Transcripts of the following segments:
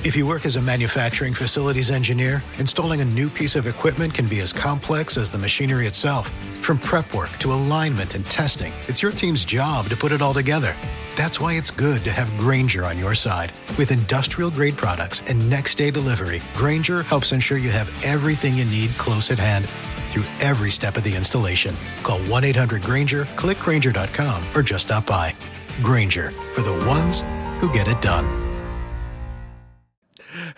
If you work as a manufacturing facilities engineer, installing a new piece of equipment can be as complex as the machinery itself. From prep work to alignment and testing, it's your team's job to put it all together. That's why it's good to have Grainger on your side. With industrial-grade products and next-day delivery, Grainger helps ensure you have everything you need close at hand through every step of the installation. Call 1-800-GRAINGER, click Grainger.com, or just stop by. Grainger, for the ones who get it done.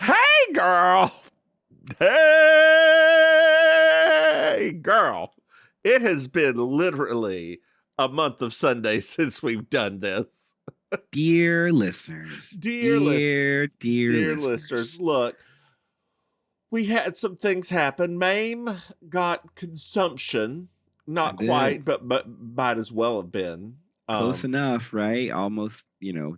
Hey, girl. Hey, girl. It has been literally a month of Sundays since we've done this. Dear listeners. Dear listeners. Look, we had some things happen. Maim got consumption. Not quite, but might as well have been. Close enough, right? Almost,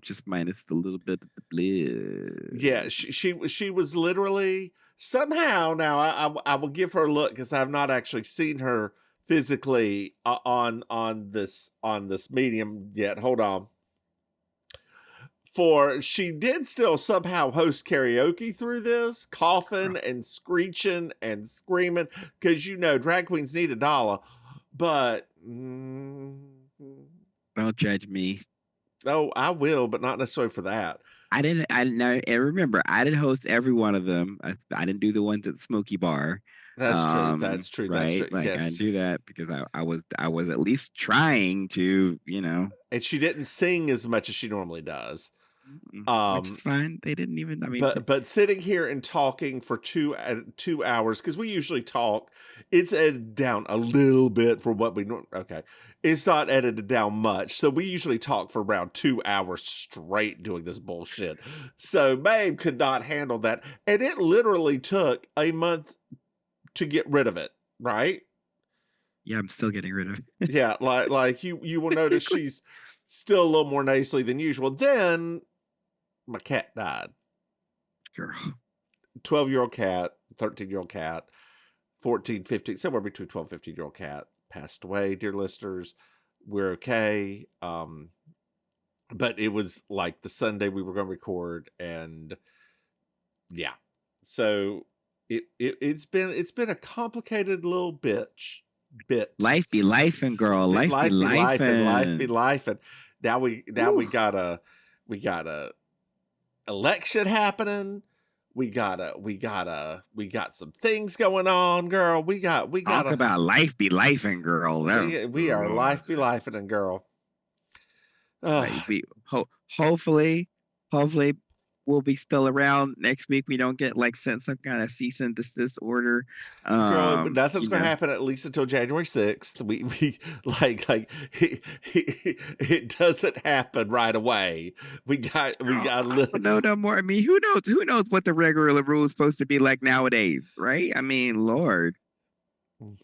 just minus the little bit of the blood. Yeah, she was literally somehow. Now I will give her a look because I have not actually seen her physically on this medium yet. Hold on. For she did still somehow host karaoke through this, coughing and screeching and screaming because drag queens need $1, but. Don't judge me. Oh, I will, but not necessarily for that. And remember, I didn't host every one of them. I didn't do the ones at Smoky Bar. That's true. That's true. Right? That's true. Like, yes. I didn't do that because I was at least trying to, And she didn't sing as much as she normally does. Which is fine. They didn't even. But sitting here and talking for 2 hours, because we usually talk, it's edited down a little bit for what we normally. Okay, it's not edited down much, so we usually talk for around 2 hours straight doing this bullshit. So Maim could not handle that, and it literally took a month to get rid of it. Right? Yeah, I'm still getting rid of it. Yeah, like you will notice she's still a little more nasally than usual. Then my cat died. Girl. 12-year-old cat, 13-year-old cat, 14, 15, somewhere between 12 and 15-year-old cat passed away, dear listeners. We're okay. But it was like the Sunday we were going to record, and yeah. So it's been a complicated little bit. Life be lifing, girl. Life be lifing. Now we got a election happening. We got some things going on, girl. We got talk about life be lifing, girl. We are life be lifing, girl. Hopefully we'll be still around next week. We don't get sent some kind of cease and desist order. Girl, but nothing's gonna happen at least until January 6th. We it doesn't happen right away. We got no more. I mean, who knows what the regular rule is supposed to be like nowadays, right? I mean, Lord.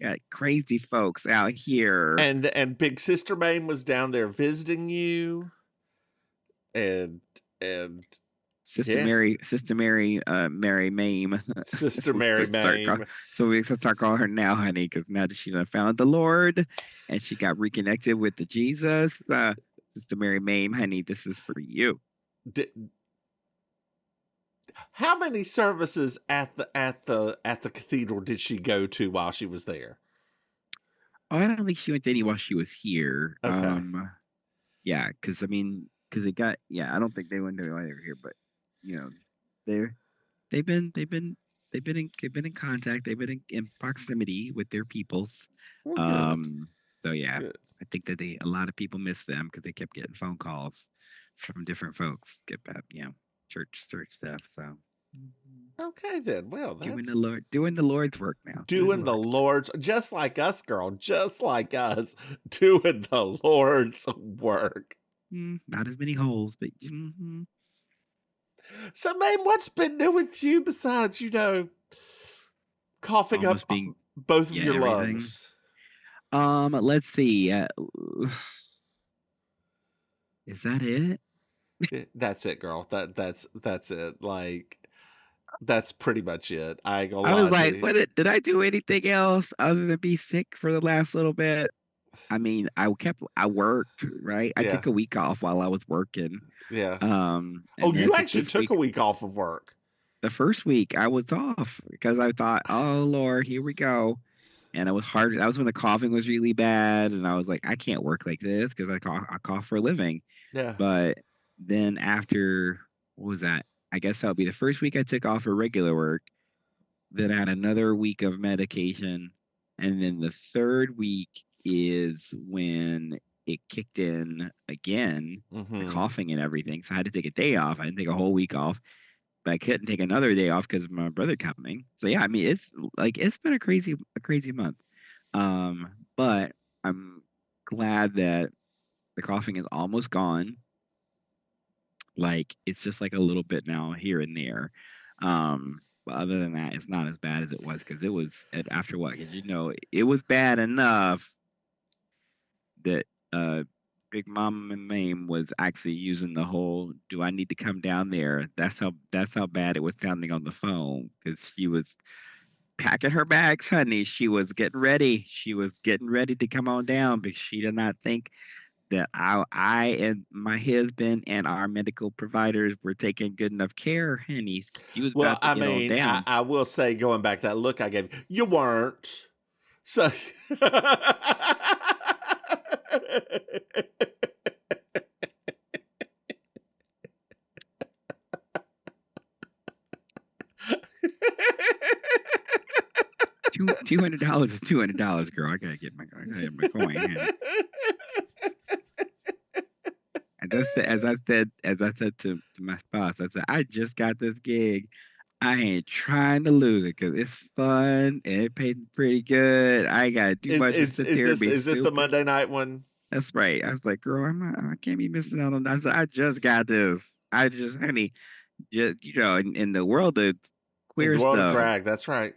Got crazy folks out here. And Big Sister Maim was down there visiting you. And Sister Mary, Mary Maim. Sister Mary Maim. So we start calling her now, honey, because now that she done found the Lord and she got reconnected with the Jesus. Sister Mary Maim, honey, this is for you. How many services at the cathedral did she go to while she was there? Oh, I don't think she went to any while she was here. Okay. Yeah, because I don't think they went to while they were here, but they've been in contact. They've been in proximity with their peoples. So yeah, good. I think that a lot of people miss them because they kept getting phone calls from different folks about church stuff. So okay then. Well, that's doing the Lord's work now. Doing the Lord's, just like us, girl. Just like us, doing the Lord's work. Not as many holes, but. Mm-hmm. So, Maim, what's been new with you besides, coughing almost up both of your lungs? Let's see. Is that it? That's it, girl. That's it. Like, that's pretty much it. I ain't gonna I lie was like, did I do anything else other than be sick for the last little bit? I mean, I worked, right? I took a week off while I was working. Yeah. You actually took a week off of work. the first week I was off because I thought, oh Lord, here we go. And it was hard. That was when the coughing was really bad, and I was like, I can't work like this because I cough for a living. Yeah. But then after what was that? I guess that would be the first week I took off for regular work. Then I had another week of medication, and then the third week is when it kicked in again, the coughing and everything. So I had to take a day off. I didn't take a whole week off, but I couldn't take another day off because of my brother coming. So yeah, I mean, it's been a crazy month. But I'm glad that the coughing is almost gone. Like it's just like a little bit now here and there. But other than that, it's not as bad as it was because it was after what? Because it was bad enough that Big Mama Maim was actually using the whole "Do I need to come down there?" That's how bad it was sounding on the phone because she was packing her bags, honey. She was getting ready. She was getting ready to come on down because she did not think that I and my husband and our medical providers were taking good enough care, honey. She was Well, about to I get on mean, down. I will say, going back, that look I gave you weren't. So. $200 is $200, girl. I gotta get my coin, honey. As I said to my spouse, I said, I just got this gig. I ain't trying to lose it because it's fun and it pays pretty good. I ain't gotta do much to sit there and be Is this the stupid. Monday night one? That's right. I was like, girl, I can't be missing out on that. I said, I just got this. Honey, just in the world of In queer the world of stuff, drag, that's right.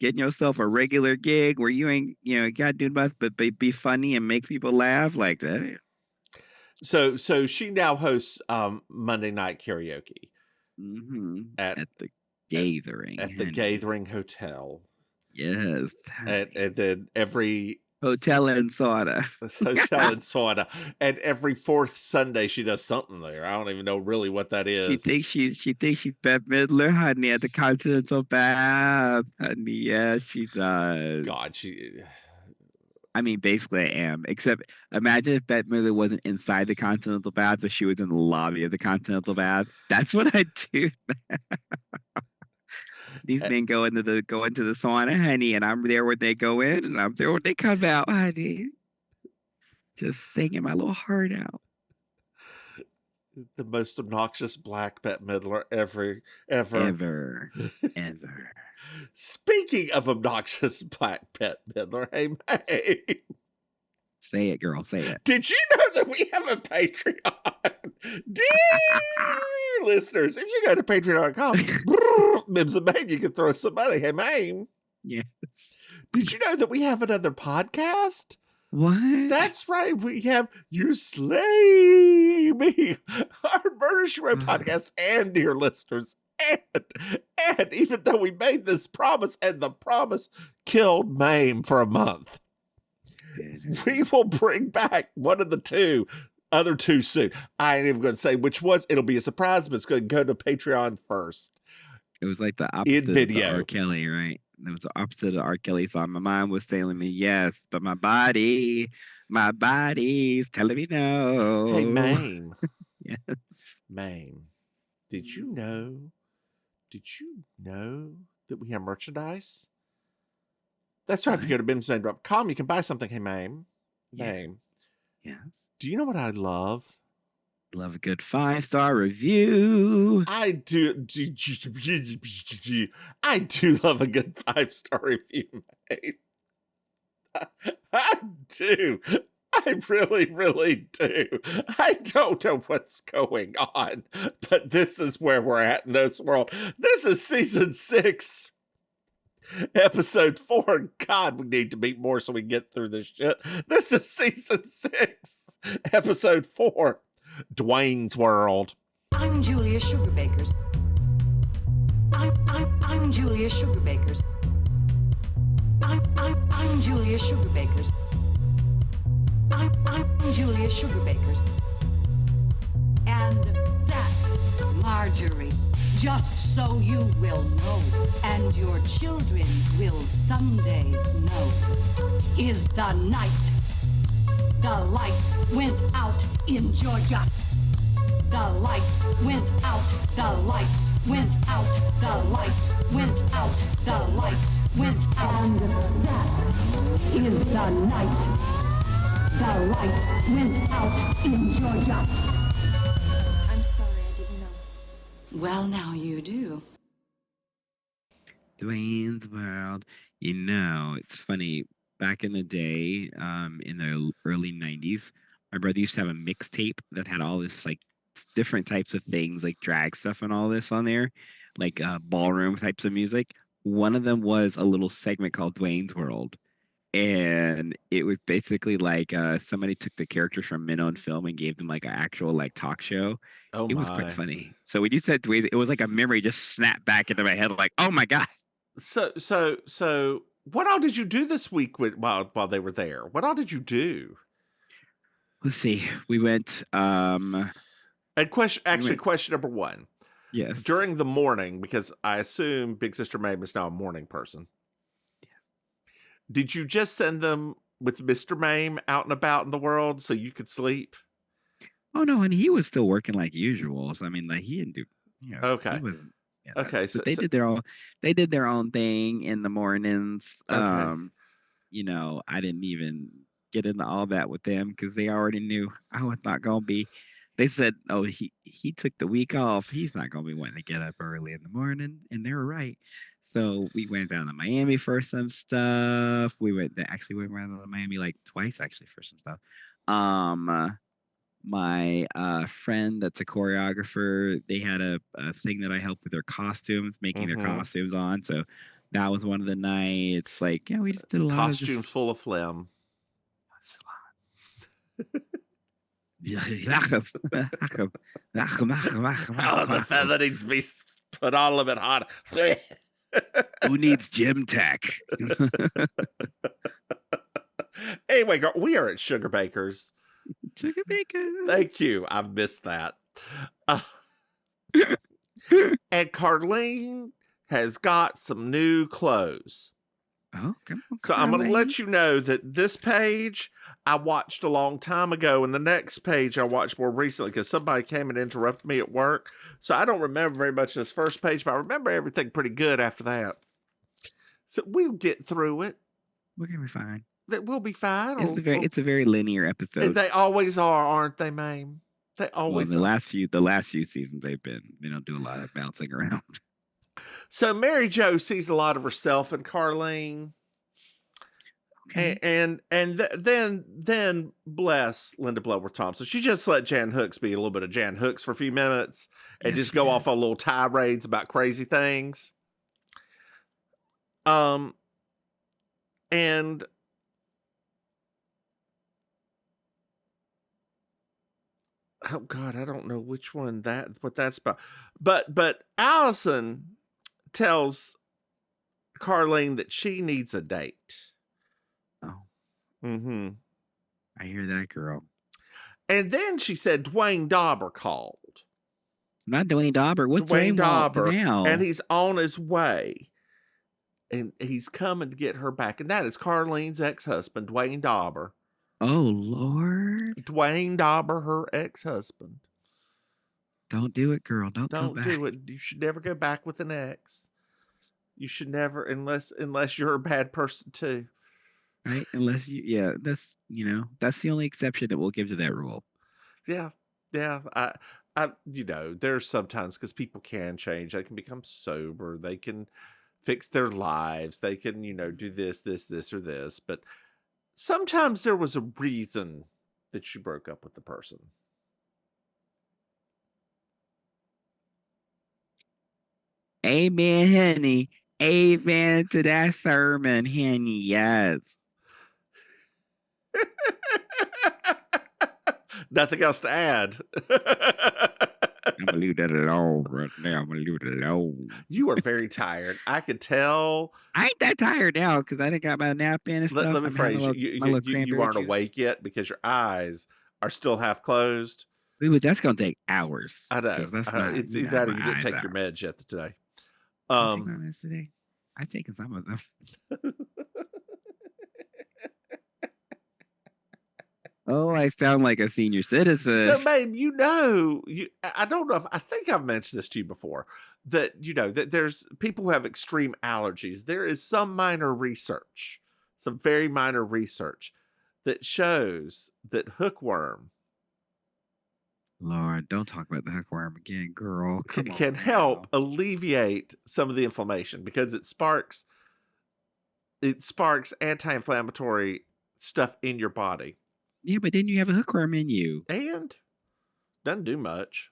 getting yourself a regular gig where you ain't gotta do much but be funny and make people laugh like that. So she now hosts Monday night karaoke At the Gathering. at the honey. Gathering Hotel. Yes. And then every Hotel and Soda. hotel and sauna, and every fourth Sunday she does something there. I don't even know really what that She is. thinks she's Bette Midler, honey, at the Continental Bath. Honey, yes, she does. God, she. I mean, basically, I am. Except, imagine if Bette Midler wasn't inside the Continental Bath, but she was in the lobby of the Continental Bath. That's what I do. These men go into the sauna, honey, and I'm there when they go in, and I'm there when they come out, honey. Just singing my little heart out. The most obnoxious black Bette Midler ever. Ever. Speaking of obnoxious black Bette Midler, hey, May. Say it, girl. Say it. Did you know that we have a Patreon? Dear listeners, if you go to patreon.com, Mims and Maim, you can throw us some money. Hey, Maim. Yes. Did you know that we have another podcast? What? That's right. We have You Slay Me, our Murder She Wrote podcast, and dear listeners, and even though we made this promise and the promise killed Maim for a month, we will bring back one of the other two soon. I ain't even going to say which was. It'll be a surprise, but it's going to go to Patreon first. It was like the opposite In video. of the R. Kelly, right? It was the opposite of the R. Kelly song. My mind was telling me yes, but my body's telling me no. Hey, Maim. Yes. Maim, did you know that we have merchandise? That's right. If you go to MimsMaim.com, you can buy something. Hey, Maim. Maim. Yes. Do you know what I love? Love a good 5-star review. I do. I do love a good 5-star review, Maim. I do. I really, really do. I don't know what's going on, but this is where we're at in this world. This is season 6. Episode 4. God, we need to meet more so we can get through this shit. This is season 6, episode 4, Dwayne's World. I'm Julia Sugarbakers. I'm Julia Sugarbakers. I'm Julia Sugarbakers. I'm Julia Sugarbakers. And that's Marjorie. Just so you will know, and your children will someday know, is the night the lights went out in Georgia. The lights went out, the lights went out, the lights went out, the lights went out. And that is the night the lights went out in Georgia. I'm sorry, I didn't know. Well, now you do. Dwayne's World. You know, it's funny. Back in the day, in the early 90s, my brother used to have a mixtape that had all this like different types of things, like drag stuff and all this on there, like ballroom types of music. One of them was a little segment called Dwayne's World. And it was basically like somebody took the characters from Minnow and Film and gave them like an actual like talk show. Oh It was quite my. funny. So when you said Dwayne, it was like a memory just snapped back into my head, like, oh my god. So what all did you do this week while they were there? What all did you do? Let's see. We went. And question number one. Yes. During the morning, because I assume Big Sister Maim is now a morning person. Yes. Did you just send them with Mr. Maim out and about in the world so you could sleep? Oh no, and he was still working like usual. So I mean, like he didn't do. You know, Okay. He was. Yeah, Okay. but they did their own thing in the mornings. Okay. You know, I didn't even get into all that with them because they already knew I was not gonna be. They said, "Oh, he took the week off. He's not gonna be wanting to get up early in the morning," and they were right. So we went down to Miami for some stuff. We went down to Miami like twice actually for some stuff. My friend that's a choreographer, they had a thing that I helped with their costumes, making their costumes on. So that was one of the nights. Like, yeah, we just did a lot of Costumes full of phlegm. Oh, the feather needs to be put on a little bit harder. Who needs gym tech? Anyway, girl, we are at Sugar Bakers. Sugar Baker. Thank you. I've missed that. And Carlene has got some new clothes. Oh, come on. So I'm going to Carlene. let you know that this page I watched a long time ago, and the next page I watched more recently because somebody came and interrupted me at work. So I don't remember very much of this first page, but I remember everything pretty good after that. So we'll get through it. We're gonna be fine. We'll be fine. It's a very linear episode. They always are, aren't they, Maim? They always well, are. the last few seasons they don't do a lot of bouncing around. So Mary Jo sees a lot of herself in Carlene. Okay. And then bless Linda Bloodworth Thompson. She just let Jan Hooks be a little bit of Jan Hooks for a few minutes and just go off on little tirades about crazy things. And oh God, I don't know which one what that's about. But Allison tells Carlene that she needs a date. Oh. Mm-hmm. I hear that, girl. And then she said Dwayne Dauber called. Not Dwayne Dauber. What's Dwayne Dauber. now? And he's on his way. And he's coming to get her back. And that is Carlene's ex-husband, Dwayne Dauber. Oh, Lord. Dwayne Dauber, her ex-husband. Don't do it, girl. Don't do it. You should never go back with an ex. You should never, unless you're a bad person too. Right? Unless that's the only exception that we'll give to that rule. Yeah. I there's sometimes because people can change. They can become sober. They can fix their lives. They can, do this, or this. But sometimes there was a reason that you broke up with the person. Amen, honey. Amen to that sermon, honey. Yes. Nothing else to add. I'm gonna leave that alone right now. I'm gonna leave it alone. You are very tired. I could tell. I ain't that tired now because I didn't got my nap in and stuff. Let me phrase you. You aren't awake yet because your eyes are still half closed. That's gonna take hours. I know. Because that's not. It's You either know, that or my you didn't eyes take your out. meds yet today. I take my meds today. I've taken some of them. Oh, I sound like a senior citizen. So, Maim, I don't know if I think I've mentioned this to you before that that there's people who have extreme allergies. There is some very minor research that shows that hookworm Lord, don't talk about the hookworm again, girl. Come can on help now. alleviate some of the inflammation because it sparks anti-inflammatory stuff in your body Yeah, but then you have a hookworm in you. and doesn't do much.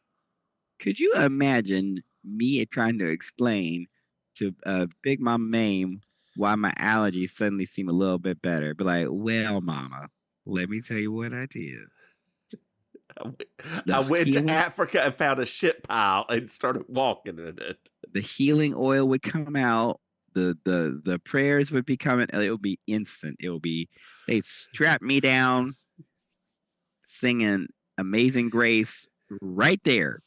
Could you imagine me trying to explain to Big Mama Maim why my allergies suddenly seem a little bit better? Be like, well, Mama, let me tell you what I did. I went to healing, Africa and found a shit pile and started walking in it. the healing oil would come out. The prayers would be coming. It would be instant. They'd strap me down, singing Amazing Grace right there.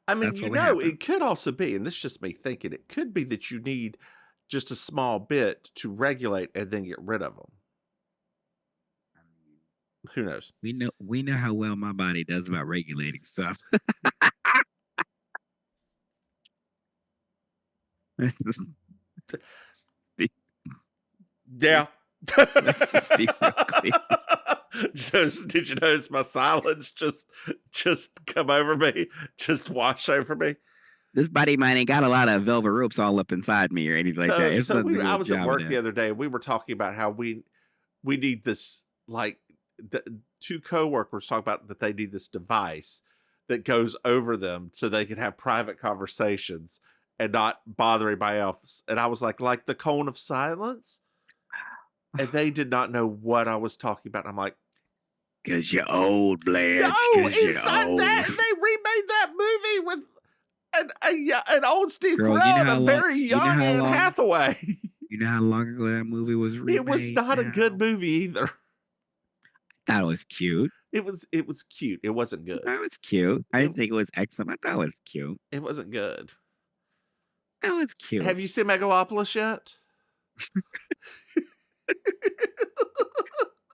I mean, That's what would happen. it could also be, and this is just me thinking, it could be that you need just a small bit to regulate and then get rid of them. Who knows? We know how well my body does about regulating stuff. Yeah. Let's just be real clear. Did you notice my silence just come over me, just wash over me? This body of mine ain't got a lot of velvet ropes all up inside me or anything like that. It's I was at work the other day. We were talking about how we need this, like, two coworkers talk about that they need this device that goes over them so they can have private conversations and not bother anybody else. And I was like the cone of silence. And they did not know what I was talking about. I'm like, because you're old, Blanche. No, inside that, they remade that movie with an old Steve Carell, a very young Anne Hathaway. You know how long ago that movie was remade? It was not a good movie either. I thought it was cute. It was cute. It wasn't good. I thought it was cute. I didn't think it was excellent. I thought it was cute. It wasn't good. It was cute. Have you seen Megalopolis yet?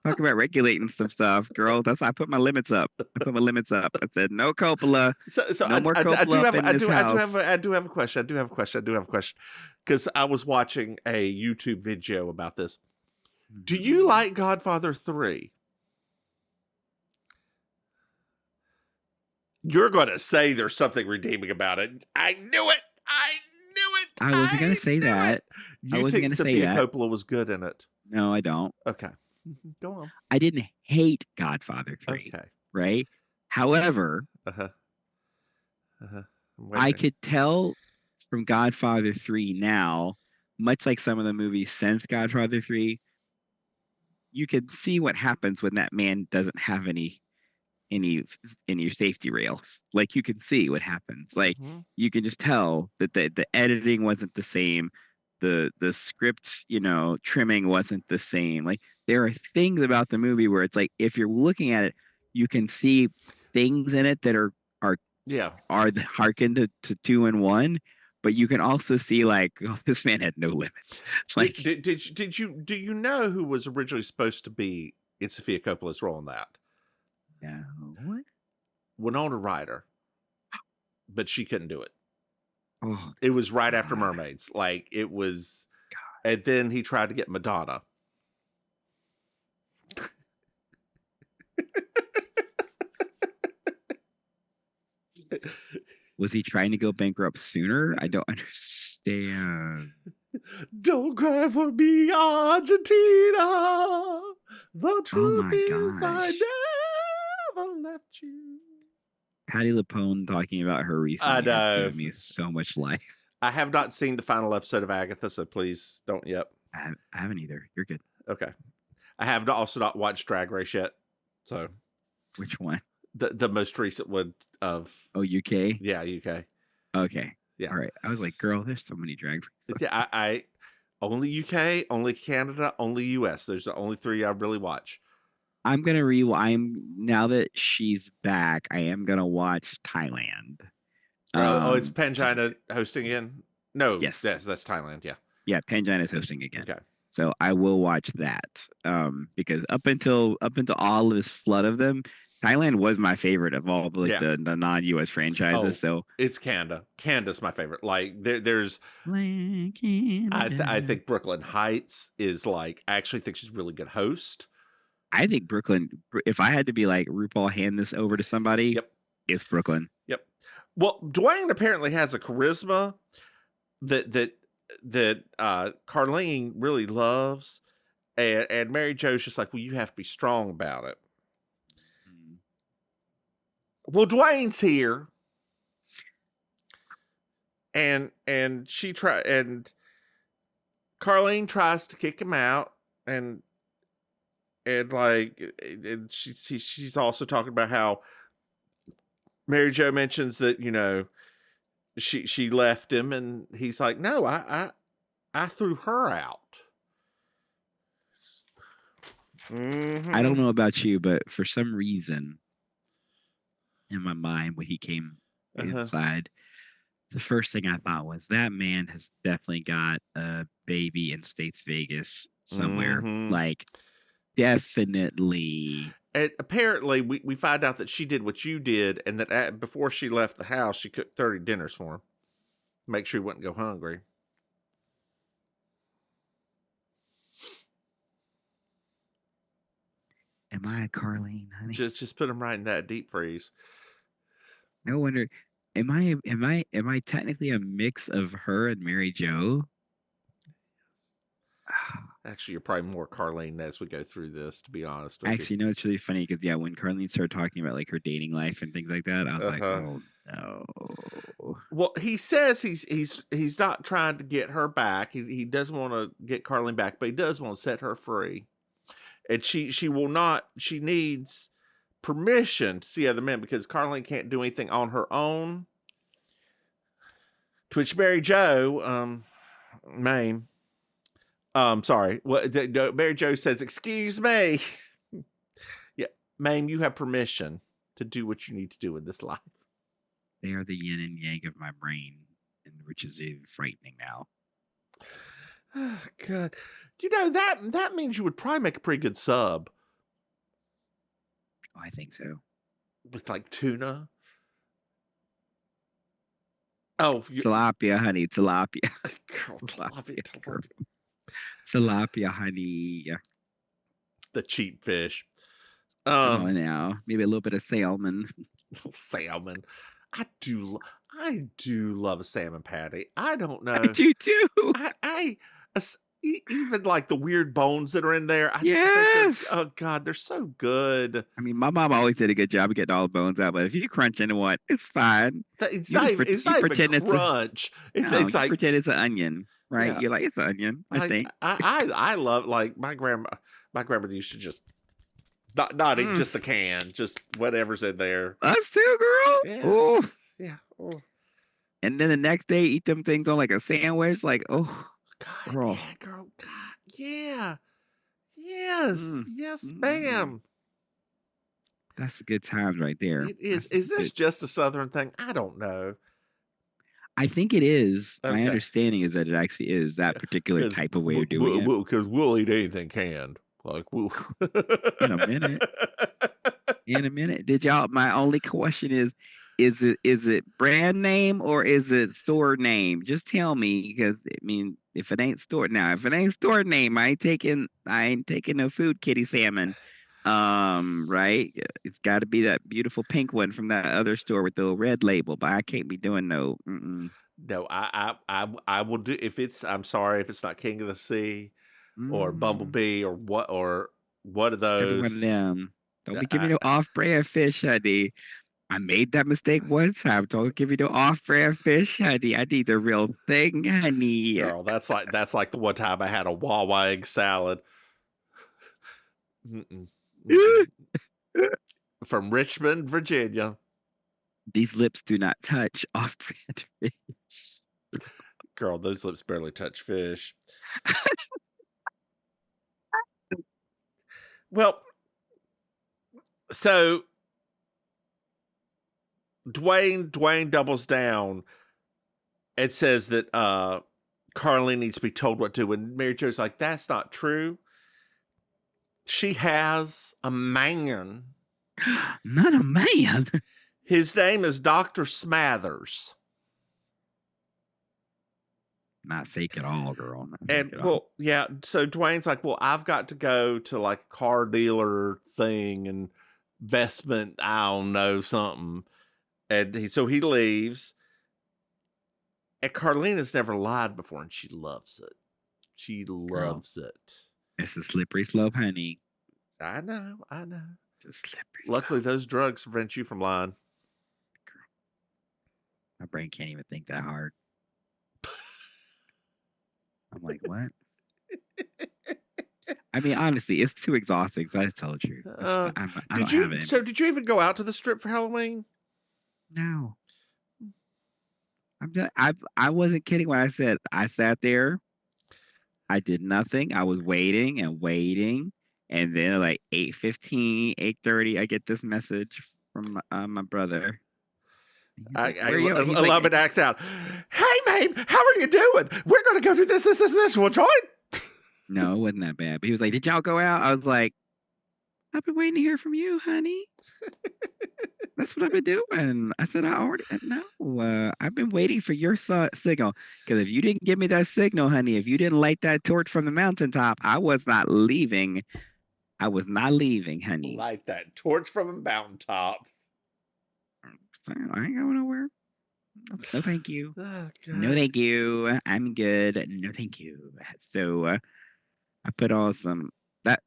Talk about regulating some stuff, girl. That's why I put my limits up. I said no Coppola. So no more Coppola I do have a question. Because I was watching a YouTube video about this. Do you like Godfather 3? You're going to say there's something redeeming about it. I knew it. I wasn't going to say that. You think Sophia Coppola was good in it? No, I don't. Okay. Go on. I didn't hate Godfather 3. Okay. Right? However, I could tell from Godfather 3 now, much like some of the movies since Godfather 3, you can see what happens when that man doesn't have any safety rails. Like, you can see what happens. Like, you can just tell that the editing wasn't the same. The script, trimming wasn't the same. Like, there are things about the movie where it's like, if you're looking at it, you can see things in it that are hearkened to 2 and 1, but you can also see, like, oh, this man had no limits. Like, do you know who was originally supposed to be in Sophia Coppola's role in that? No. What? Winona Ryder, but she couldn't do it. Oh, it was right after Mermaids. Like, it was, and then he tried to get Madonna. Was he trying to go bankrupt sooner? I don't understand. Don't cry for me, Argentina. The truth is, I never left you. Patti LuPone talking about her recently I know. Gave me so much life. I have not seen the final episode of Agatha, so please don't yet. I haven't either. You're good. Okay. I have also not watched Drag Race yet. So, which one? The most recent one of UK? Yeah, UK. Okay. Yeah. All right. I was like, girl, there's so many drag races. Yeah, I only UK, only Canada, only US. There's the only 3 I really watch. I'm gonna now that she's back, I am gonna watch Thailand. It's Pangina hosting again? No, Yes. that's Thailand. Yeah. Yeah, Pangina is hosting again. Okay. So I will watch that. Because up until all this flood of them, Thailand was my favorite of all the non-US franchises. So it's Canada. Canada's my favorite. Like there's I think Brooklyn Heights is like I actually think she's a really good host. I think Brooklyn, if I had to be like RuPaul, hand this over to somebody, it's Brooklyn. Yep. Well, Dwayne apparently has a charisma that Carlene really loves, and Mary Jo's just like, well, you have to be strong about it. Well, Dwayne's here, and Carlene tries to kick him out, and she's also talking about how Mary Jo mentions that, you know, she left him, and he's like, no, I threw her out. I don't know about you, but for some reason in my mind when he came inside, the first thing I thought was that man has definitely got a baby in States Vegas somewhere. Like, definitely. And apparently we find out that she did what you did, and that before she left the house, she cooked 30 dinners for him. Make sure he wouldn't go hungry. Am I Carlene, honey? Just put him right in that deep freeze. No wonder. Am I technically a mix of her and Mary Jo? Actually, you're probably more Carlene as we go through this, to be honest with Actually, no, it's really funny because when Carlene started talking about like her dating life and things like that, I was like, oh no. Well, he says he's not trying to get her back. He doesn't want to get Carlene back, but he does want to set her free. And she will not. She needs permission to see other men because Carlene can't do anything on her own. To which Mary Jo, Maim. Sorry. Mary Jo says, "Excuse me." Yeah, Maim, you have permission to do what you need to do in this life. They are the yin and yang of my brain, which is even frightening now. Oh, God. You know, that means you would probably make a pretty good sub. Oh, I think so. With like tuna. Oh, tilapia, honey, tilapia. Girl, tilapia. Tilapia, honey. The cheap fish. Come on now, maybe a little bit of salmon. Salmon. I do love a salmon patty. I don't know. I do too. Even like the weird bones that are in there. Yes. Oh God, they're so good. I mean, my mom always did a good job of getting all the bones out, but if you crunch into one, it's fine. It's not even crunch. It's like pretend it's an onion, right? Yeah. You're like, it's an onion. I think. I love, like, my grandmother used to just not eat just the can, just whatever's in there. Us too, girl. Yeah. Oh. Yeah. Oh. And then the next day, eat them things on like a sandwich. Like, oh, God, girl. Yeah, girl. God, yeah. Yes. Yes, ma'am. That's a good times right there. It is. Is this just a Southern thing? I don't know. I think it is. Okay. My understanding is that it actually is that particular type of way of doing it. Because we'll eat anything canned. Like, we'll... In a minute. Did y'all? My only question is it brand name or is it store name? Just tell me, because I mean, if it ain't store name, I ain't taking no food kitty salmon. Right? It's got to be that beautiful pink one from that other store with the red label, but I can't be doing no. No, I will do if it's. I'm sorry if it's not King of the Sea or Bumblebee or what of those. Every one of them. Don't be giving no off-brand fish, honey. I made that mistake one time. Don't give me no off-brand fish, honey. I need the real thing, honey. Girl, that's like the one time I had a Wawa egg salad. From Richmond, Virginia. These lips do not touch off-brand fish. Girl, those lips barely touch fish. Well, So Dwayne doubles down and says that Carlene needs to be told what to do. And Mary Jo's like, that's not true. She has a man. Not a man. His name is Dr. Smathers. Not fake at all, girl. Not And fake at all. yeah. So Dwayne's like, well, I've got to go to like a car dealer thing and investment. I don't know, something. And so he leaves. And Carlene has never lied before, and she loves it. She loves it. It's a slippery slope, honey. I know. It's a slippery Luckily, slope. those drugs prevent you from lying. Girl. My brain can't even think that hard. I'm like, what? I mean, honestly, it's too exhausting. So I just tell the truth. I don't have it. So did you even go out to the strip for Halloween? No. I wasn't kidding when I said I sat there. I did nothing. I was waiting and waiting. And then at like 8:15, 8:30, I get this message from my brother. I He's like, love it. Act out. Hey, Maim, how are you doing? We're going to go do this. We'll join. no, it wasn't that bad. But he was like, did y'all go out? I was like, I've been waiting to hear from you, honey. That's what I've been doing. I said, I've been waiting for your signal. Because if you didn't give me that signal, honey, if you didn't light that torch from the mountaintop, I was not leaving. I was not leaving, honey. Light that torch from a mountaintop. So I ain't going nowhere. No, thank you. Oh, No, thank you. I'm good. No, thank you. So I put on that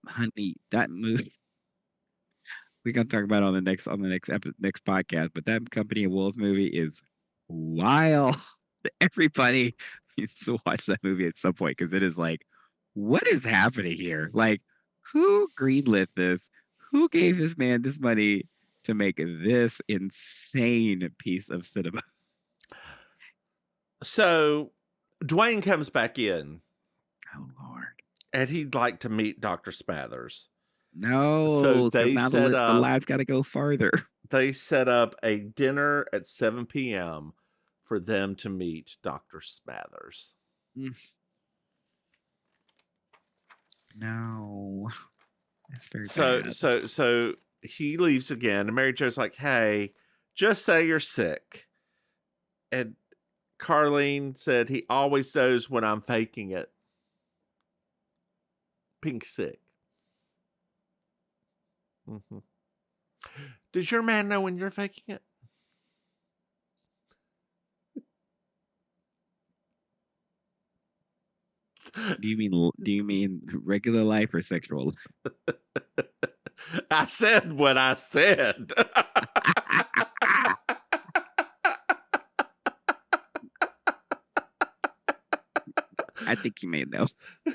movie. We're gonna talk about it on the next podcast. But that Company of Wolves movie is wild. Everybody needs to watch that movie at some point because it is like, what is happening here? Like, who greenlit this? Who gave this man this money to make this insane piece of cinema? So Dwayne comes back in. Oh Lord! And he'd like to meet Dr. Smathers. No, so they now set the up. line's got to go farther. They set up a dinner at 7 p.m. for them to meet Dr. Smathers. No, that's very bad. So he leaves again, and Mary Jo's like, "Hey, just say you're sick." And Carlene said he always knows when I'm faking it. Pink sick. Mm-hmm. Does your man know when you're faking it? Do you mean regular life or sexual life? I said what I said. I think you may know. I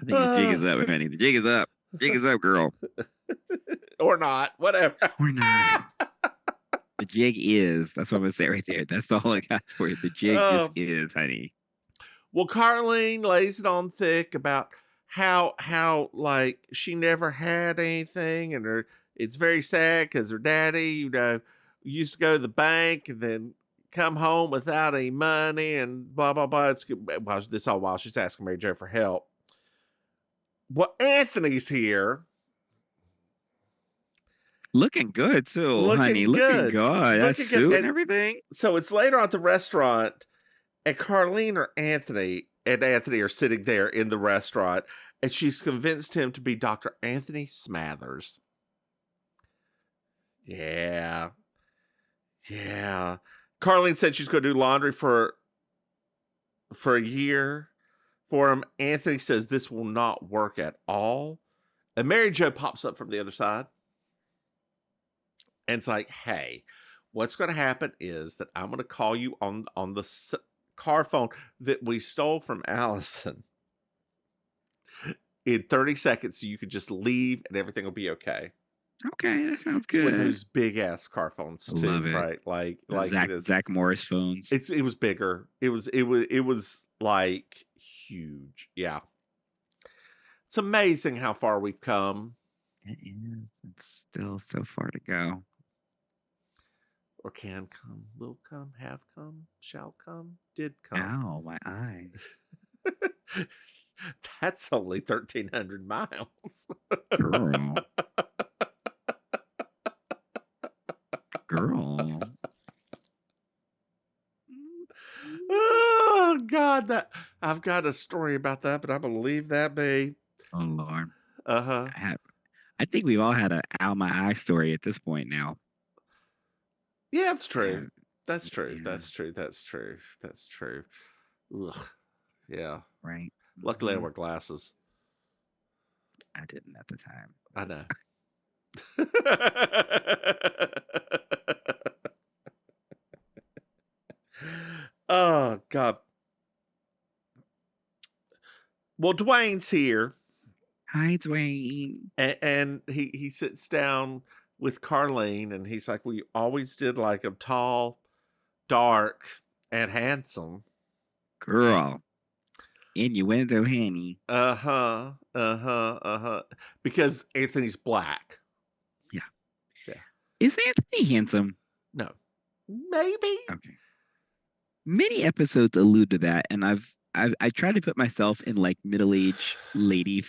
think the jig is up, honey. The jig is up. Jig is up, girl. Or not. Whatever. Or not. The jig is. That's what I'm going to say right there. That's all I got for you. The jig just is, honey. Well, Carlene lays it on thick about how like she never had anything, and it's very sad because her daddy, used to go to the bank and then come home without any money and blah blah blah. This all while she's asking Mary Jo for help. Well, Anthony's here. Looking good too, honey. Looking good. That suit and everything. So it's later at the restaurant, and Carlene or Anthony are sitting there in the restaurant, and she's convinced him to be Dr. Anthony Smathers. Yeah. Carlene said she's going to do laundry for a year for him. Anthony says this will not work at all. And Mary Jo pops up from the other side. And it's like, hey, what's going to happen is that I'm going to call you on the car phone that we stole from Allison in 30 seconds so you could just leave and everything will be okay. Okay, that sounds good. It's with those big ass car phones too, love it. Right? Like Zach Morris phones. It was bigger. It was like huge. Yeah. It's amazing how far we've come. It is. It's still so far to go. Or can come, will come, have come, shall come, did come. Ow, my eye. That's only 1,300 miles. Girl. Girl. Oh God, that I've got a story about that, but I'm gonna leave that be. Oh Lord. Uh-huh. I think we've all had a ow my eye story at this point now. Yeah, that's true. Uh, That's true. yeah. That's true. That's true. That's true. Ugh. Yeah. Right. Luckily I Mhm. wear glasses. I didn't at the time. I know. Oh God. Well, Dwayne's here, Hi, Dwayne. and he sits down with Carlene, and he's like, "We always did like him tall, dark, and handsome." Girl. Innuendo, honey. Uh-huh. Uh-huh. Uh-huh. Because Anthony's black. Yeah. Yeah. Is Anthony handsome? No. Maybe. Okay. Many episodes allude to that, and I tried to put myself in like middle-aged lady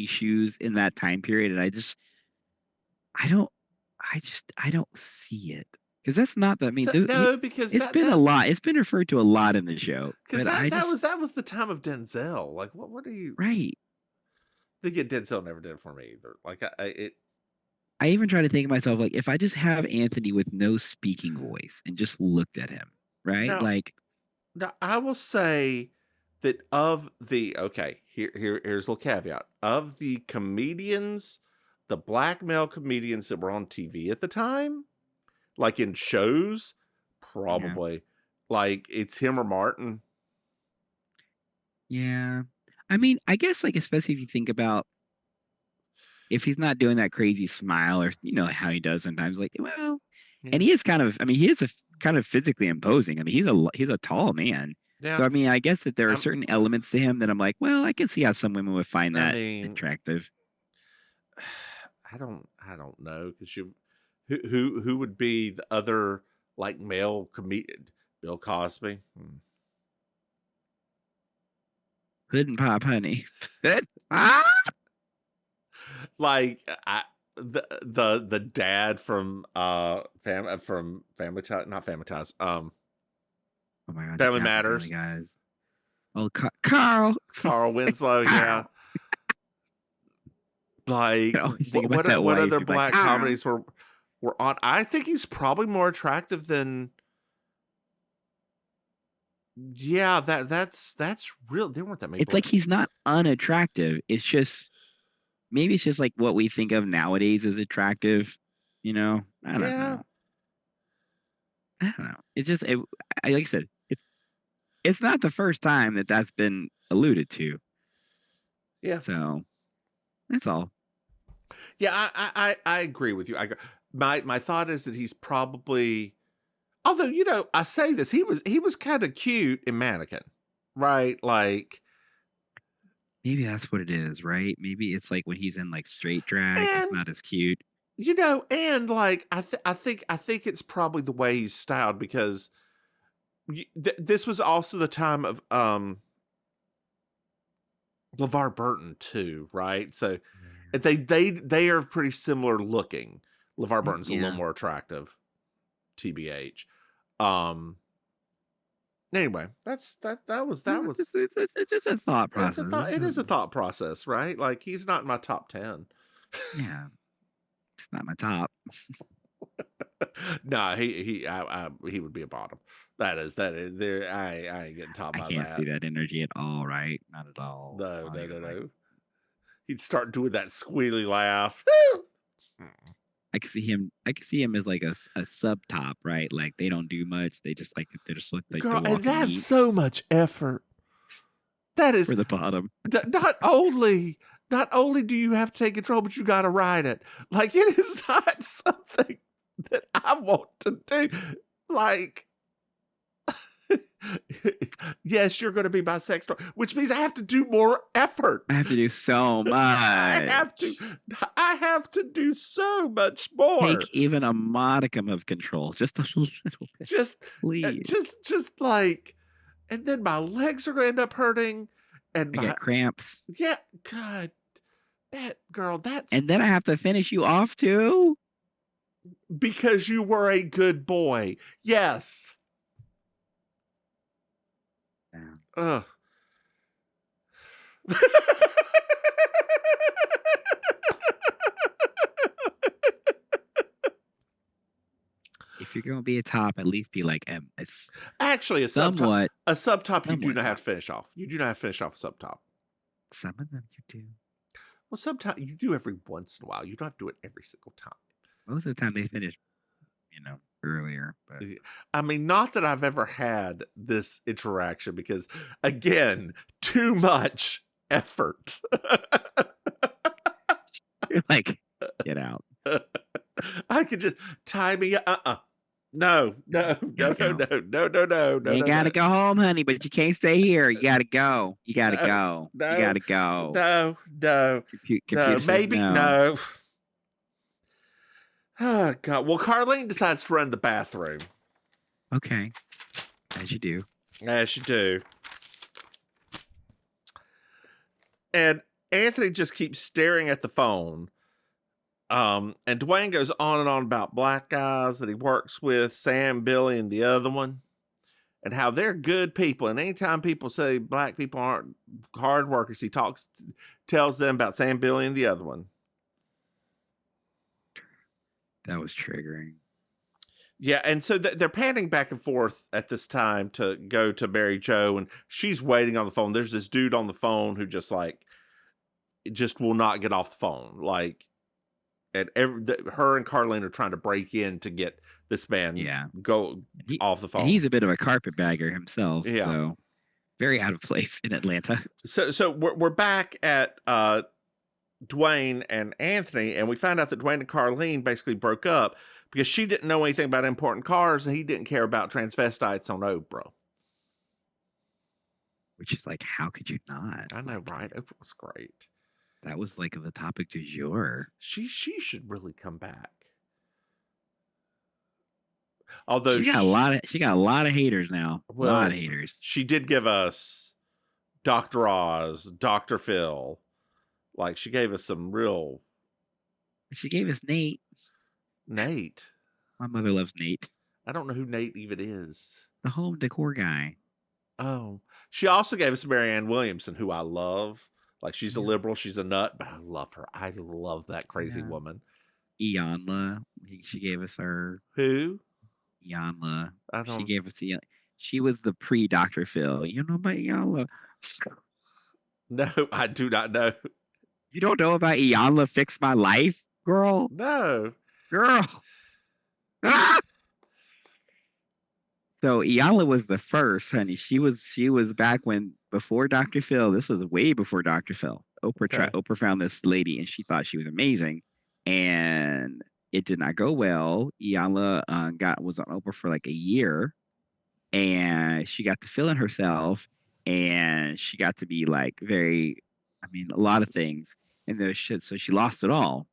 shoes in that time period, and I don't I don't see it because that's not the I mean No, because it's been a lot. It's been referred to a lot in the show, because but that was the time of Denzel. Like, what are you? right. I think Denzel never did it for me either. Like, I even try to think of myself like if I just have Anthony with no speaking voice and just looked at him, right? now, Like, now I will say that of the here's a little caveat of the comedians, the black male comedians that were on TV at the time, like in shows, probably like it's him or Martin. yeah. I mean, I guess like especially if you think about if he's not doing that crazy smile or how he does sometimes, like well, Yeah. and he is kind of I mean he is a kind of physically imposing. I mean he's a tall man. Yeah. So I mean I guess that there are certain elements to him that I'm like, well, I can see how some women would find that attractive. I don't know because who would be the other like male comedian? Bill Cosby. Hood and pop, honey. Ah! Like the dad from Family Ties, not Family Ties. Oh my God, Family yeah, Matters. Family Guys. Oh, Carl Winslow, yeah. Like what other black comedies were on? I think he's probably more attractive than. Yeah, that's real. There weren't that many. It's like he's not unattractive. It's just maybe it's just like what we think of nowadays as attractive. I don't know. I don't know. It's just like I said, it's not the first time that that's been alluded to. Yeah. So that's all. Yeah, I agree with you. My thought is that he's probably, although I say this, he was kind of cute in Mannequin, right? Like maybe that's what it is, right? Maybe it's like when he's in like straight drag, it's not as cute. And like I think it's probably the way he's styled because this was also the time of LeVar Burton too, right? So they are pretty similar looking. LeVar Burton's a little more attractive, TBH. Anyway, that was it's just a thought process. It is a thought process, right? Like he's not in my top 10. Yeah, it's not my top. No, he would be a bottom. That is there. I ain't getting top by that. I can't see that energy at all, right? Not at all. No. He'd start doing that squealy laugh. I can see him as like a sub top, right? Like they don't do much. They just like Girl, and that's so much effort. That is for the bottom. Not only do you have to take control, but you got to ride it. Like it is not something that I want to do. Like, yes, you're going to be my sex toy, which means I have to do more effort. I have to do so much. I have to do so much more. Take even a modicum of control, just a little bit, please. Just like, and then my legs are going to end up hurting, and I get cramps. Yeah, God, that girl, that's... And then I have to finish you off too? Because you were a good boy. Yes. Yeah. Ugh. If you're going to be a top, at least be like Actually, a somewhat. A subtop you do not somewhat have to finish off. You do not have to finish off a subtop. Some of them you do. Well, sometimes you do every once in a while. You don't have to do it every single time. Most of the time they finish, earlier. But I mean, not that I've ever had this interaction because, again, too much effort. you're like, get out. I could just tie me up. No. You gotta go home, honey, but you can't stay here. You gotta go. You gotta go. You gotta go. No. Computer says Maybe no. Oh, God. Well, Carlene decides to run the bathroom. Okay. As you do. As you do. And Anthony just keeps staring at the phone. And Dwayne goes on and on about black guys that he works with, Sam, Billy, and the other one, and how they're good people. And anytime people say black people aren't hard workers, he tells them about Sam, Billy, and the other one. That was triggering. Yeah, and so they're panning back and forth at this time to go to Mary Jo, and she's waiting on the phone. There's this dude on the phone who just will not get off the phone. Like, and her and Carlene are trying to break in to get this man go off the phone. And he's a bit of a carpetbagger himself. Yeah. So very out of place in Atlanta. So we're back at Dwayne and Anthony, and we find out that Dwayne and Carlene basically broke up because she didn't know anything about important cars and he didn't care about transvestites on Oprah. Which is like, how could you not? I know, right? Oprah was great. That was like the topic du jour. She should really come back. Although she got a lot of haters now. A lot of haters. She did give us Dr. Oz, Dr. Phil. Like, she gave us some real... She gave us Nate. Nate? My mother loves Nate. I don't know who Nate even is. The home decor guy. Oh. She also gave us Marianne Williamson, who I love. Like, she's a liberal, she's a nut, but I love her. I love that crazy woman. Iyanla. She gave us her. Who? Iyanla. She gave us she was the pre-Dr. Phil. You know about Iyanla? No, I do not know. You don't know about Iyanla Fix My Life, girl? No. Girl. Ah! So Iyanla was the first, honey. She was back before Dr. Phil. This was way before Dr. Phil. Oprah found this lady and she thought she was amazing, and it did not go well. Iyanla was on Oprah for like a year, and she got to feeling herself, and she got to be like a lot of things, and so she lost it all,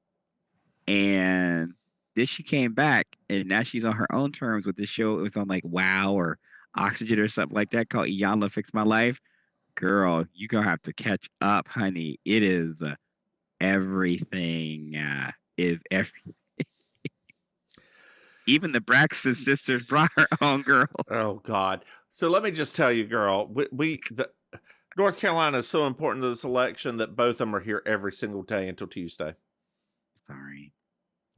and then she came back, and now she's on her own terms with this show. It was on like Wow or Oxygen or something like that called Iyanla Fix My Life. Girl, you're going to have to catch up, honey. It is everything. Is everything. Even the Braxton sisters brought her own girl. Oh, God. So let me just tell you, girl, North Carolina is so important to this election that both of them are here every single day until Tuesday. Sorry.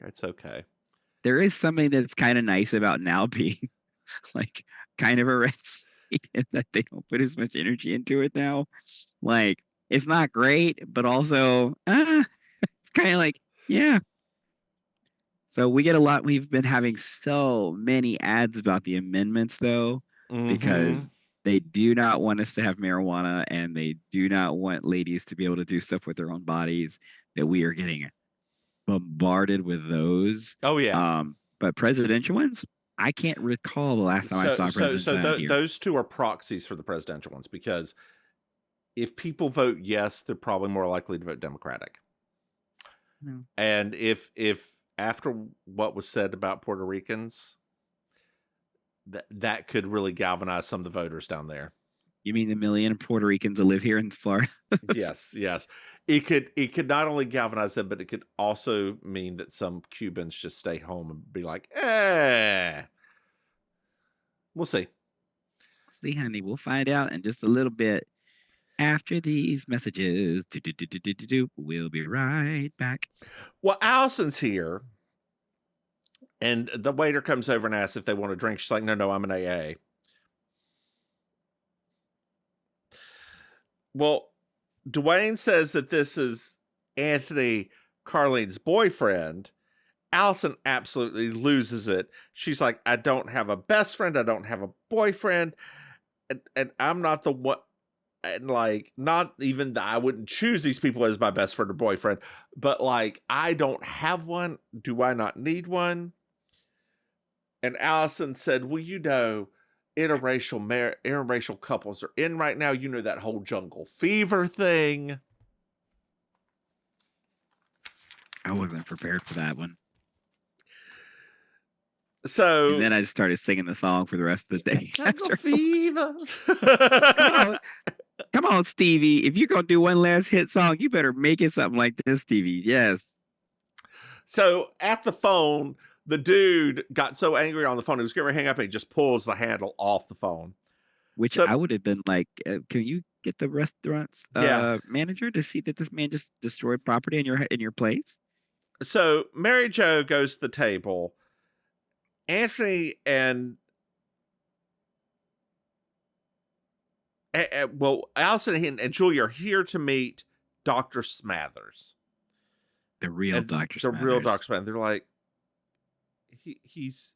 It's okay. There is something that's kind of nice about now being like kind of a red state in that they don't put as much energy into it now. Like, it's not great, but also it's kind of like, yeah. So we get a lot. We've been having so many ads about the amendments, though, because they do not want us to have marijuana, and they do not want ladies to be able to do stuff with their own bodies, that we are getting bombarded with those. Oh, yeah. But presidential ones, I can't recall the last time I saw presidential. Those two are proxies for the presidential ones, because if people vote yes, they're probably more likely to vote Democratic. No. And if after what was said about Puerto Ricans, that could really galvanize some of the voters down there. You mean the million Puerto Ricans that live here in Florida? Yes. It could not only galvanize them, but it could also mean that some Cubans just stay home and be like, we'll see. See, honey, we'll find out in just a little bit after these messages. We'll be right back. Well, Allison's here, and the waiter comes over and asks if they want a drink. She's like, no, I'm an AA. Well, Dwayne says that this is Anthony, Carlene's boyfriend. Allison absolutely loses it. She's like, I don't have a best friend. I don't have a boyfriend. And I'm not the one. And like, not even that I wouldn't choose these people as my best friend or boyfriend, but like, I don't have one. Do I not need one? And Allison said, well, interracial couples are in right now. You know, that whole jungle fever thing. I wasn't prepared for that one. So and then I just started singing the song for the rest of the day. Jungle fever. Come on, Stevie. If you're going to do one last hit song, you better make it something like this, Stevie. Yes. So at the phone, the dude got so angry on the phone, he was going to hang up and he just pulls the handle off the phone. Which I would have been like, can you get the restaurant's manager to see that this man just destroyed property in your place? So Mary Jo goes to the table. Anthony and Allison and Julia are here to meet Dr. Smathers. The real Dr. Smathers. The real Dr. Smathers. They're like, he's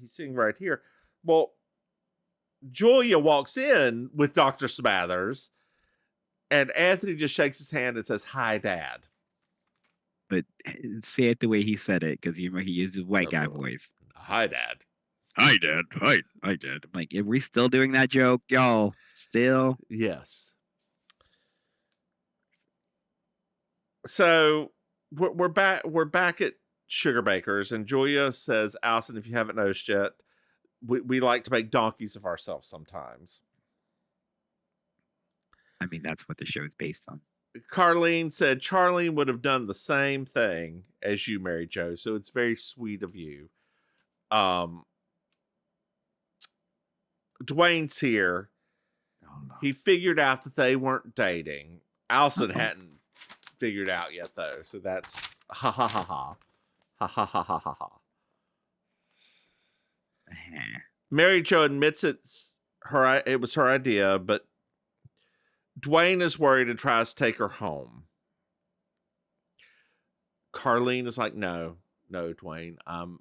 sitting right here. Well, Julia walks in with Dr. Smathers, and Anthony just shakes his hand and says, "Hi, Dad." But say it the way he said it, because he uses white guy voice. "Hi, Dad." "Hi, Dad. Hi, Dad." I'm like, are we still doing that joke, y'all? Still? Yes. So we're back at Sugar Bakers, and Julia says, "Allison, if you haven't noticed yet, we like to make donkeys of ourselves sometimes." I mean, that's what the show is based on. Carlene said Charlene would have done the same thing as you, Mary Jo, so it's very sweet of you. Dwayne's here. Oh, no. He figured out that they weren't dating. Allison hadn't figured out yet, though, so that's ha ha ha ha. Ha ha ha ha ha ha. Mary Jo admits it was her idea, but Dwayne is worried and tries to take her home. Carlene is like, no, Dwayne. I'm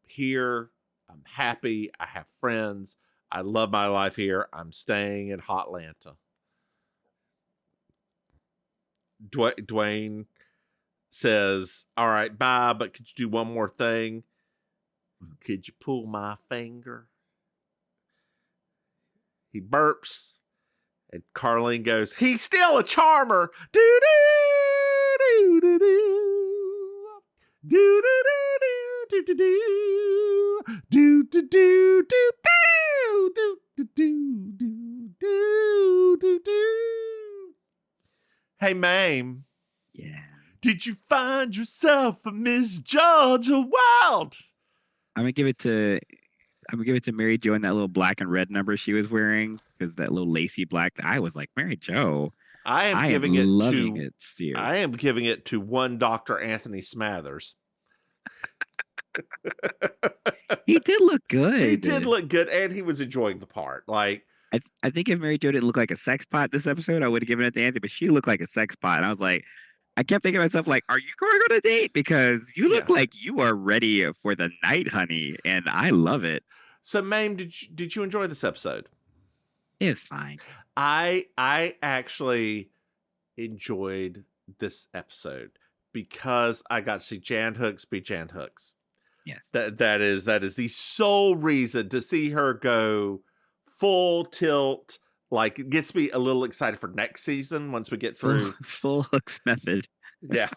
here. I'm happy. I have friends. I love my life here. I'm staying in Hotlanta. Dwayne says, all right, bye, but could you do one more thing? Could you pull my finger? He burps, and Carlene goes, he's still a charmer. Do do do do do do do do do do do do do do do do do do do do. Hey, Maim. Yeah. Did you find yourself a Miss Georgia Wild? I'm gonna give it to Mary Jo in that little black and red number she was wearing, because that little lacy black. I was like, Mary Jo. I am giving it to one Dr. Anthony Smathers. He did look good. He did look good, and he was enjoying the part. Like, I think if Mary Jo didn't look like a sex pot this episode, I would have given it to Anthony, but she looked like a sex pot. And I was like, I kept thinking to myself, like, are you going on a date? Because you look like you are ready for the night, honey. And I love it. So, Maim, did you enjoy this episode? It's fine. I actually enjoyed this episode because I got to see Jan Hooks be Jan Hooks. Yes. That is the sole reason to see her go full tilt. Like, it gets me a little excited for next season once we get through full Hooks method. Yeah.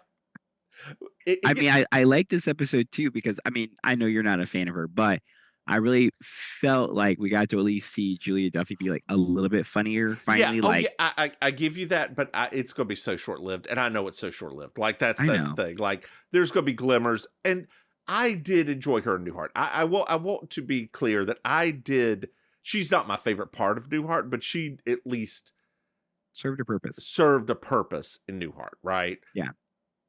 I mean, I like this episode too because I mean, I know you're not a fan of her, but I really felt like we got to at least see Julia Duffy be like a little bit funnier finally. Yeah, Like, I give you that, but it's going to be so short lived, and I know it's so short lived. Like that's I the know. thing. Like there's going to be glimmers, and I did enjoy her in Newhart. I want to be clear that I did. She's not my favorite part of Newhart, but she at least Served a purpose. served a purpose in Newhart, right? Yeah.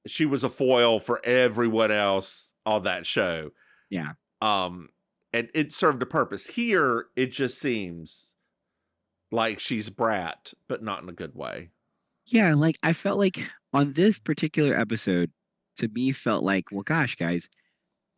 She was a foil for everyone else on that show. Yeah. And it served a purpose. Here, it just seems like she's a brat, but not in a good way. Yeah, like I felt like on this particular episode, to me felt like, well, gosh, guys,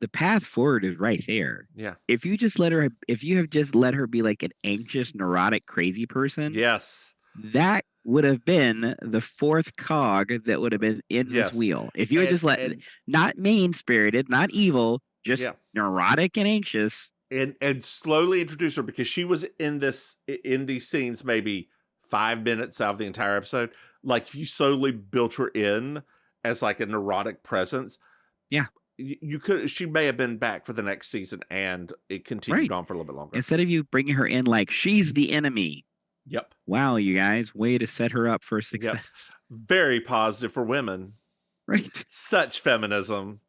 the path forward is right there. Yeah. If you have just let her be like an anxious, neurotic, crazy person, Yes. that would have been the fourth cog that would have been in this Yes. wheel. If you had just let, not mean spirited, not evil, just Yeah. neurotic and anxious. And slowly introduce her because she was in these scenes maybe 5 minutes out of the entire episode. Like if you slowly built her in as like a neurotic presence. Yeah. She may have been back for the next season and it continued Right. on for a little bit longer. Instead of you bringing her in like she's the enemy. Yep. Wow, you guys, way to set her up for success. Yep. Very positive for women. Right. Such feminism.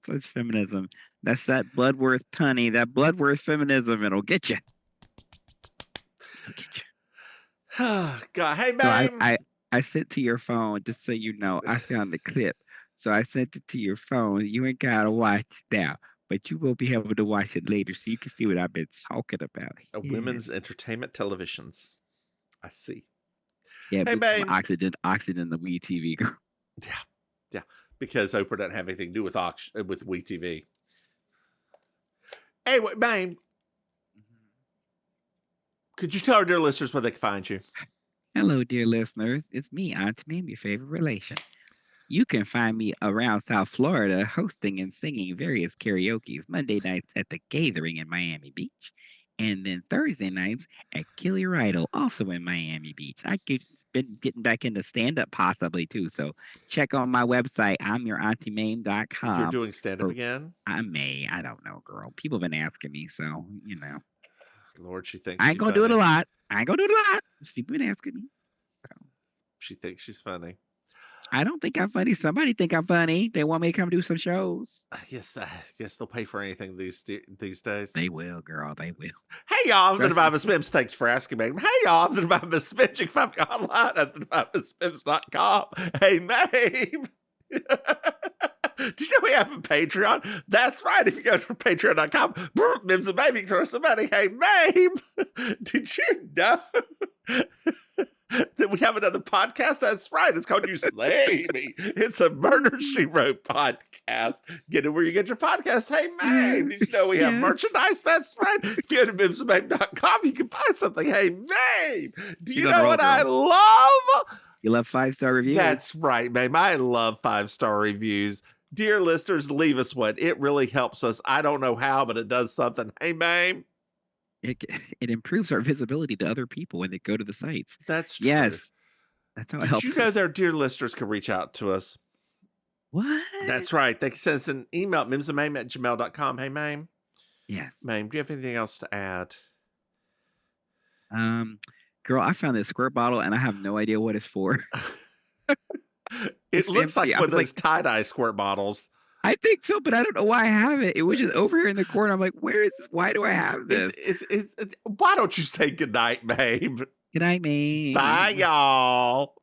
Such feminism. That's that Bloodworth honey, that Bloodworth feminism. It'll get you. God, hey, So babe. I sent to your phone, just so you know, I found the clip. So I sent it to your phone. You ain't got to watch it now, but you will be able to watch it later so you can see what I've been talking about. Women's entertainment televisions. I see. Yeah, hey, babe. Oxygen, the Wii TV girl. Yeah. Because Oprah doesn't have anything to do with Wii TV. Hey, babe. Could you tell our dear listeners where they can find you? Hello, dear listeners. It's me, Auntie Maim, your favorite relation. You can find me around South Florida hosting and singing various karaoke's Monday nights at the Gathering in Miami Beach, and then Thursday nights at Kill Your Idol, also in Miami Beach. I've been getting back into stand-up possibly too, so check on my website, I'mYourAuntieMaim.com. You're doing stand-up again? I don't know, girl. People have been asking me, so, you know. Lord, she thinks I ain't gonna do it a lot. People been asking me. So. She thinks she's funny. I don't think I'm funny. Somebody think I'm funny. They want me to come do some shows. Yes, they'll pay for anything these days. They will, girl. They will. Hey, y'all. I'm the Divine Miss Mims. Thanks for asking me. Hey, y'all. I'm the Divine Miss Mims. You can find me online at thedivinemissmims.com. Hey, Maim. Did you know we have a Patreon? That's right. If you go to patreon.com, Mims and Maim, you can throw some money. Hey, Maim. Did you know that we have another podcast? That's right. It's called You Slay Me. It's a Murder, She Wrote podcast. Get it where you get your podcast. Hey, Maim. Did you know we have merchandise? That's right. If you go to mimsandmaim.com, you can buy something. Hey, Maim. Do you know what I love? You love 5-star reviews. That's right, Maim. I love 5-star reviews. Dear listeners, leave us one. It really helps us. I don't know how, but it does something. Hey, Maim. It improves our visibility to other people when they go to the sites. That's true. Yes. That's how it helps. Did you know their dear listeners can reach out to us? What? That's right. They can send us an email at mimsandmaim@gmail.com. Hey, Maim. Yes. Maim, do you have anything else to add? Girl, I found this squirt bottle and I have no idea what it's for. It looks like one of those like, tie-dye squirt bottles. I think so, but I don't know why I have it. It was just over here in the corner. I'm like, where is this? Why do I have this? Why don't you say goodnight, Maim? Good night, Maim. Bye, y'all.